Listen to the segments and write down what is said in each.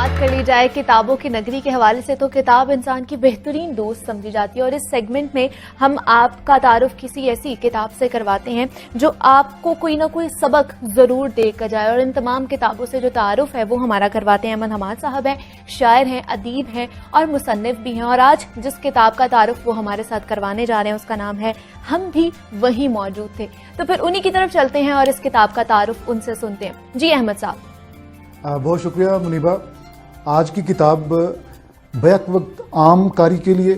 बात कर ली जाए किताबों की नगरी के हवाले से, तो किताब इंसान की बेहतरीन दोस्त समझी जाती है और इस सेगमेंट में हम आपका तारुफ किसी ऐसी किताब से करवाते हैं जो आपको कोई ना कोई सबक जरूर देकर जाए। और इन तमाम किताबों से जो तारुफ है वो हमारा करवाते हैं अहमद हमाद साहब हैं, शायर हैं, अदीब हैं और मुसन्निफ भी हैं। और आज जिस किताब का तारुफ वो हमारे साथ करवाने जा रहे हैं उसका नाम है हम भी वहीं मौजूद थे। तो फिर उन्हीं की तरफ चलते हैं और इस किताब का तारुफ उनसे सुनते हैं। जी अहमद साहब। बहुत शुक्रिया मुनीबा। आज की किताब बैक वक्त आम कारी के लिए,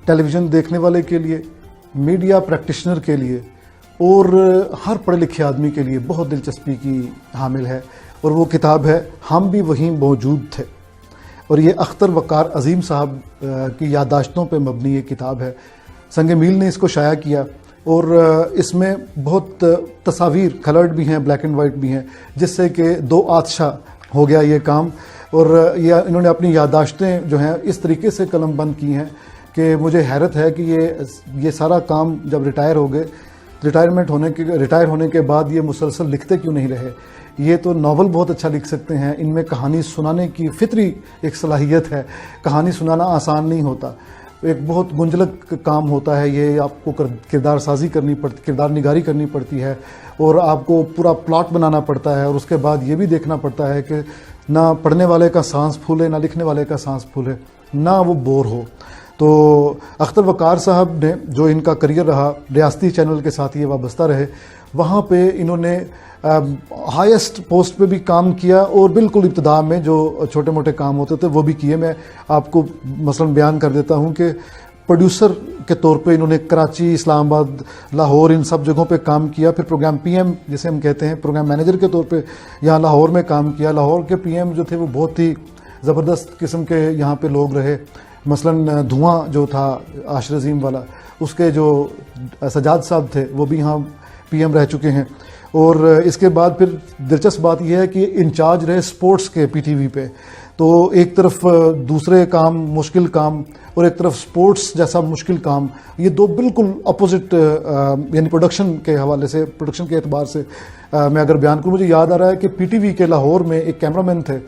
टेलीविज़न देखने वाले के लिए, मीडिया प्रैक्टिशनर के लिए और हर पढ़े लिखे आदमी के लिए बहुत दिलचस्पी की हामिल है। और वो किताब है हम भी वहीं मौजूद थे। और ये अख्तर वक़ार अज़ीम साहब की याददाश्तों पे मबनी ये किताब है। संग मील ने इसको शाया किया और इसमें बहुत तस्वीर कलर्ड भी हैं, ब्लैक एंड वाइट भी हैं, जिससे कि दो आतशा हो गया ये काम। और ये इन्होंने अपनी याददाश्तें जो हैं इस तरीके से कलम बंद की हैं कि मुझे हैरत है कि ये सारा काम जब रिटायर हो गए, रिटायर होने के बाद ये मुसलसल लिखते क्यों नहीं रहे। ये तो नावल बहुत अच्छा लिख सकते हैं, इनमें कहानी सुनाने की फितरी एक सलाहियत है। कहानी सुनाना आसान नहीं होता, एक बहुत गुंजलक काम होता है। ये आपको किरदार साजी करनी पड़ती, किरदार निगारी करनी पड़ती है और आपको पूरा प्लॉट बनाना पड़ता है। और उसके बाद ये भी देखना पड़ता है कि ना पढ़ने वाले का सांस फूले, ना लिखने वाले का सांस फूले, ना वो बोर हो। तो अख्तर वक़ार साहब ने, जो इनका करियर रहा, रियासती चैनल के साथ ये वाबस्ता रहे, वहाँ पे इन्होंने हाईएस्ट पोस्ट पे भी काम किया और बिल्कुल इब्तिदा में जो छोटे मोटे काम होते थे वो भी किए। मैं आपको मसलन बयान कर देता हूँ कि प्रोड्यूसर के तौर पे इन्होंने कराची, इस्लामाबाद, लाहौर, इन सब जगहों पे काम किया। फिर प्रोग्राम पीएम जिसे हम कहते हैं, प्रोग्राम मैनेजर के तौर पे यहाँ लाहौर में काम किया। लाहौर के पीएम जो थे वो बहुत ही ज़बरदस्त किस्म के यहाँ पे लोग रहे। मसलन धुआं जो था आशिर अज़ीम वाला, उसके जो सजाद साहब थे वो भी यहाँ पीएम रह चुके हैं। और इसके बाद फिर दिलचस्प बात यह है कि इंचार्ज रहे स्पोर्ट्स के पीटीवी पे। तो एक तरफ दूसरे काम, मुश्किल काम, और एक तरफ स्पोर्ट्स जैसा मुश्किल काम, ये दो बिल्कुल अपोजिट, यानी प्रोडक्शन के हवाले से, प्रोडक्शन के एतबार से मैं अगर बयान करूँ, मुझे याद आ रहा है कि पीटीवी के लाहौर में एक कैमरामैन थे,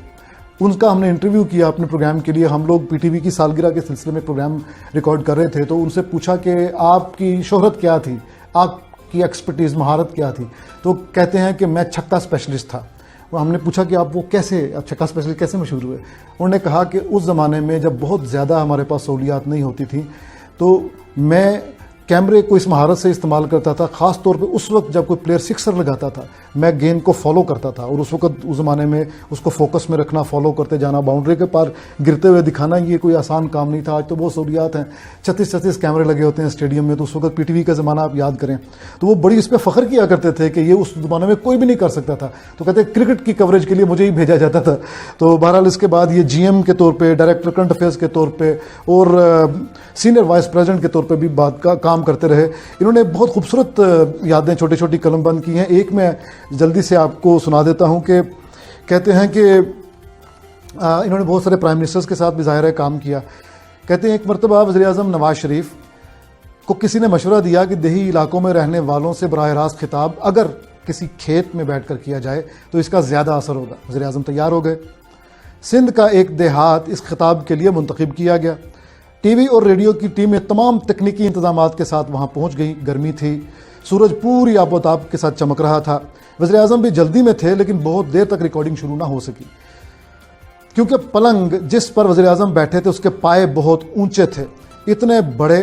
उनका हमने इंटरव्यू किया अपने प्रोग्राम के लिए। हम लोग पीटीवी की सालगिरह के सिलसिले में प्रोग्राम रिकॉर्ड कर रहे थे। तो उनसे पूछा कि आपकी शोहरत क्या थी, आपकी एक्सपर्टीज़, महारत क्या थी। तो कहते हैं कि मैं छक्का स्पेशलिस्ट था। और हमने पूछा कि आप वो कैसे, आप छक्का स्पेशलिस्ट कैसे मशहूर हुए। उन्होंने कहा कि उस ज़माने में जब बहुत ज़्यादा हमारे पास सहूलियात नहीं होती थी तो मैं कैमरे को इस महारत से इस्तेमाल करता था। ख़ास तौर पे उस वक्त जब कोई प्लेयर सिक्सर लगाता था, मैं गेंद को फॉलो करता था। और उस वक्त, उस ज़माने में उसको फोकस में रखना, फॉलो करते जाना, बाउंड्री के पार गिरते हुए दिखाना, ये कोई आसान काम नहीं था। आज तो बहुत सहूलियात हैं, 36 कैमरे लगे होते हैं स्टेडियम में। तो उस वक्त पीटीवी का ज़माना आप याद करें तो वो बड़ी इस पर फ़ख्र किया करते थे कि ये उस ज़माने में कोई भी नहीं कर सकता था। तो कहते क्रिकेट की कवरेज के लिए मुझे ही भेजा जाता था। तो बहरहाल इसके बाद ये जीएम के तौर पर, डायरेक्टर करंट अफेयर्स के तौर पर और सीनियर वाइस प्रेसिडेंट के तौर पर भी बात का काम करते रहे। इन्होंने बहुत खूबसूरत यादें छोटी छोटी कलम बंद की हैं। एक मैं जल्दी से आपको सुना देता हूं कि कहते हैं कि इन्होंने बहुत सारे प्राइम मिनिस्टर्स के साथ भी ज़ाहिर है काम किया। कहते हैं एक मरतबा वज़ीर-ए-आज़म नवाज शरीफ को किसी ने मशवरा दिया कि देही इलाकों में रहने वालों से बराह रास्त खिताब अगर किसी खेत में बैठ कर किया जाए तो इसका ज़्यादा असर होगा। वज़ीर-ए-आज़म तैयार हो गए। सिंध का एक देहात इस खिताब के लिए मुंतखब किया गया। टीवी और रेडियो की टीमें तमाम तकनीकी इंतजामात के साथ वहाँ पहुँच गई। गर्मी थी, सूरज पूरी आबोताब के साथ चमक रहा था। वज़ीर-ए-आज़म भी जल्दी में थे, लेकिन बहुत देर तक रिकॉर्डिंग शुरू ना हो सकी क्योंकि पलंग जिस पर वज़ीर-ए-आज़म बैठे थे उसके पाए बहुत ऊंचे थे, इतने बड़े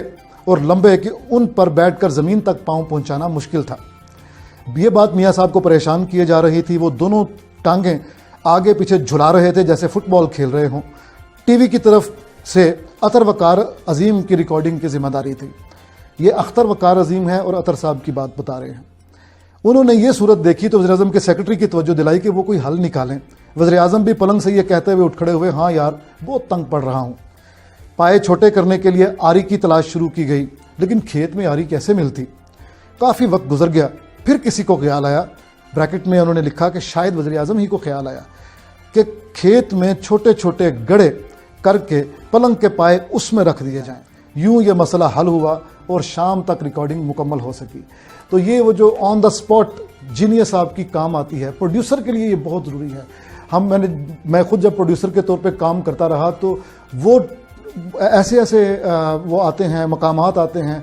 और लंबे कि उन पर बैठकर ज़मीन तक पाँव पहुँचाना मुश्किल था। ये बात मियाँ साहब को परेशान किए जा रही थी। वो दोनों टांगें आगे पीछे झुला रहे थे जैसे फुटबॉल खेल रहे हों। टीवी की तरफ से अतर वक़ार अज़ीम की रिकॉर्डिंग की जिम्मेदारी थी। ये अख्तर वक़ार अज़ीम है और अतर साहब की बात बता रहे हैं। उन्होंने ये सूरत देखी तो वज़ीर-ए-आज़म के सेक्रेटरी की तवज्जो दिलाई कि वो कोई हल निकालें। वज़ीर-ए-आज़म भी पलंग से ये कहते हुए उठ खड़े हुए, हाँ यार बहुत तंग पड़ रहा हूँ। पाए छोटे करने के लिए आरी की तलाश शुरू की गई, लेकिन खेत में आरी कैसे मिलती। काफ़ी वक्त गुजर गया, फिर किसी को ख्याल आया, ब्रैकेट में उन्होंने लिखा कि शायद वज़ीर-ए-आज़म ही को ख्याल आया कि खेत में छोटे छोटे गड्ढे करके पलंग के पाए उसमें रख दिए जाएं। यूं ये मसला हल हुआ और शाम तक रिकॉर्डिंग मुकम्मल हो सकी। तो ये वो जो ऑन द स्पॉट जीनियस आपकी काम आती है, प्रोड्यूसर के लिए ये बहुत ज़रूरी है। میں خود جب پروڈیوسر کے طور پہ کام کرتا رہا تو وہ ایسے وہ آتے ہیں، مقامات آتے ہیں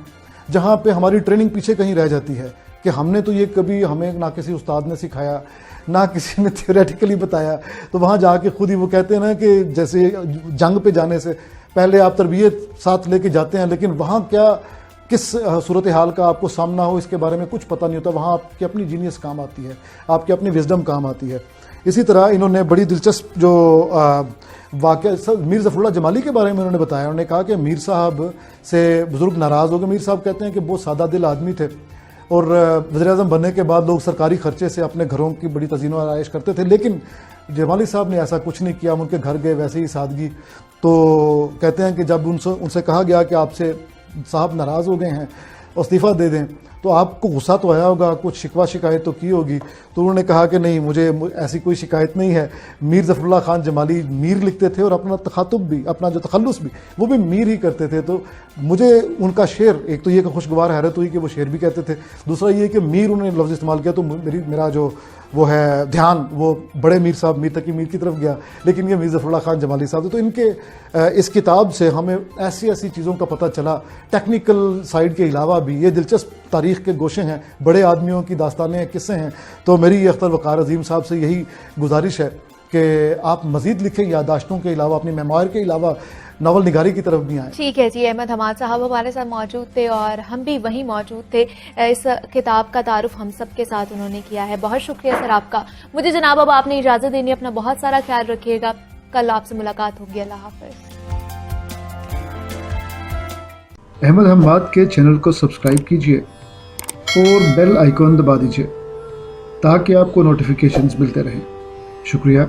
جہاں پہ ہماری ٹریننگ پیچھے کہیں رہ جاتی ہے کہ ہم نے تو یہ کبھی ہمیں نہ کسی استاد نے سکھایا نہ کسی نے تھیوریٹیکلی بتایا، تو وہاں جا کے خود ہی وہ کہتے ہیں نا کہ جیسے جنگ پہ جانے سے پہلے آپ تربیت ساتھ لے کے جاتے ہیں، لیکن وہاں کس صورتحال کا آپ کو سامنا ہو اس کے بارے میں کچھ پتہ نہیں ہوتا، وہاں آپ کی اپنی جینیس کام آتی ہے، آپ کی اپنی وزڈم کام آتی ہے۔ اسی طرح انہوں نے بڑی دلچسپ جو واقعہ میر ظفر اللہ جمالی کے بارے میں انہوں نے بتایا، انہوں نے کہا کہ میر صاحب سے بزرگ ناراض ہو گئے۔ میر صاحب کہتے ہیں کہ بہت سادہ دل آدمی تھے اور وزیر اعظم بننے کے بعد لوگ سرکاری خرچے سے اپنے گھروں کی بڑی تزئین و آرائش کرتے تھے، لیکن جمالی صاحب نے ایسا کچھ نہیں کیا، ہم ان کے گھر گئے ویسے ہی سادگی۔ تو کہتے ہیں کہ جب ان سے کہا گیا کہ آپ سے صاحب ناراض ہو گئے ہیں، استعفیٰ دے دیں، تو آپ کو غصہ تو آیا ہوگا، کچھ شکوہ شکایت تو کی ہوگی، تو انہوں نے کہا کہ نہیں، مجھے ایسی کوئی شکایت نہیں ہے۔ میر ظفر اللہ خان جمالی میر لکھتے تھے اور اپنا تخاطب بھی، اپنا جو تخلص بھی، وہ بھی میر ہی کرتے تھے۔ تو مجھے ان کا شعر، ایک تو یہ کہ خوشگوار حیرت ہوئی کہ وہ شعر بھی کہتے تھے، دوسرا یہ کہ میر انہوں نے لفظ استعمال کیا تو میرا جو وہ ہے دھیان وہ بڑے میر صاحب میر تقی میر کی طرف گیا، لیکن یہ میر ظفر اللہ خان جمالی صاحب تھے۔ تو ان کے اس کتاب سے ہمیں ایسی چیزوں کا پتہ چلا، ٹیکنیکل سائیڈ کے علاوہ بھی یہ دلچسپ تاریخ کے گوشے ہیں، بڑے آدمیوں کی داستانیں قصے ہیں۔ تو میری اختر وقار عظیم صاحب سے یہی گزارش ہے کہ آپ مزید لکھیں، یادداشتوں کے علاوہ، اپنی میموائر کے علاوہ ناول نگاری کی طرف بھی آئیں۔ ٹھیک ہے جی، احمد حماد صاحب ہمارے ساتھ موجود تھے اور ہم بھی وہیں موجود تھے، اس کتاب کا تعارف ہم سب کے ساتھ انہوں نے کیا ہے۔ بہت شکریہ سر آپ کا۔ مجھے جناب اب آپ نے اجازت دینی، اپنا بہت سارا خیال رکھیے گا، کل آپ سے ملاقات ہوگی، اللہ حافظ۔ احمد حماد کے چینل کو سبسکرائب کیجئے اور بیل آئیکن دبا دیجئے تاکہ آپ کو نوٹیفیکیشنز ملتے رہیں۔ شکریہ۔